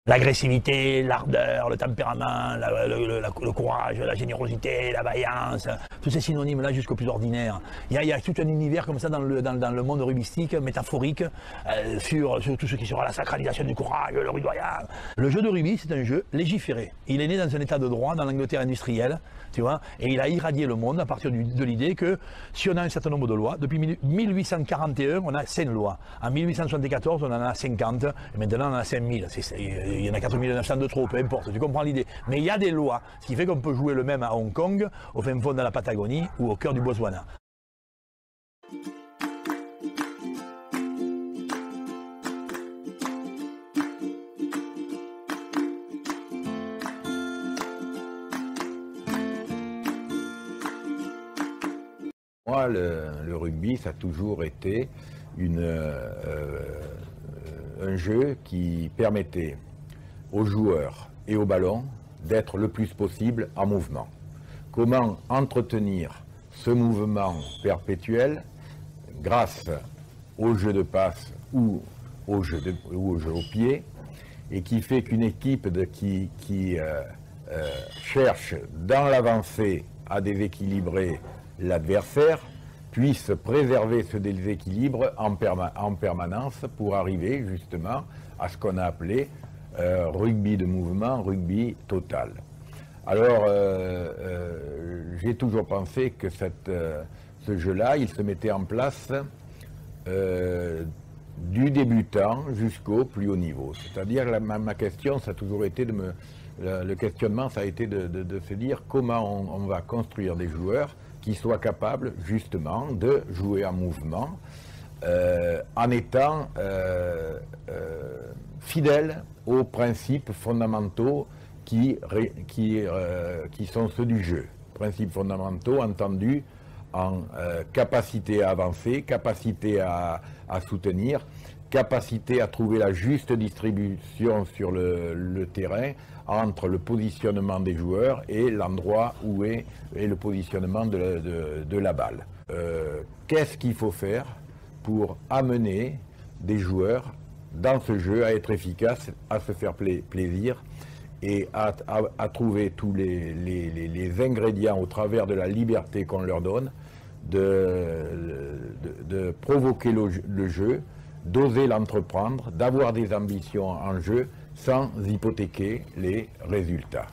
L'agressivité, l'ardeur, le tempérament, le courage, la générosité, la vaillance, tous ces synonymes-là jusqu'au plus ordinaire. Il y a tout un univers comme ça dans le monde rugbyistique, métaphorique, sur tout ce qui sera la sacralisation du courage, le rudoyant. Le jeu de rugby, c'est un jeu légiféré. Il est né dans un état de droit, dans l'Angleterre industrielle, tu vois, et il a irradié le monde à partir de l'idée que si on a un certain nombre de lois, depuis 1841, on a 5 lois. En 1874, on en a 50, et maintenant on en a 5000. Il y en a 4900 de trop, peu importe, tu comprends l'idée. Mais il y a des lois, ce qui fait qu'on peut jouer le même à Hong Kong, au fin fond de la Patagonie ou au cœur du Botswana. Moi, le rugby, ça a toujours été un jeu qui permettait aux joueurs et au ballon d'être le plus possible en mouvement. Comment entretenir ce mouvement perpétuel grâce au jeu de passe ou au jeu au pied, et qui fait qu'une équipe qui cherche dans l'avancée à déséquilibrer l'adversaire puisse préserver ce déséquilibre en permanence pour arriver justement à ce qu'on a appelé rugby de mouvement, rugby total. Alors j'ai toujours pensé que ce jeu-là, il se mettait en place du débutant jusqu'au plus haut niveau. C'est-à-dire ma question, ça a toujours été le questionnement, ça a été de se dire comment on va construire des joueurs qui soient capables justement de jouer en mouvement en étant fidèles aux principes fondamentaux qui sont ceux du jeu. Principes fondamentaux entendus en capacité à avancer, capacité à soutenir, capacité à trouver la juste distribution sur le terrain entre le positionnement des joueurs et l'endroit où est le positionnement de la balle. Qu'est-ce qu'il faut faire pour amener des joueurs dans ce jeu à être efficaces, à se faire plaisir et à trouver tous les ingrédients au travers de la liberté qu'on leur donne de provoquer le jeu, d'oser l'entreprendre, d'avoir des ambitions en jeu sans hypothéquer les résultats.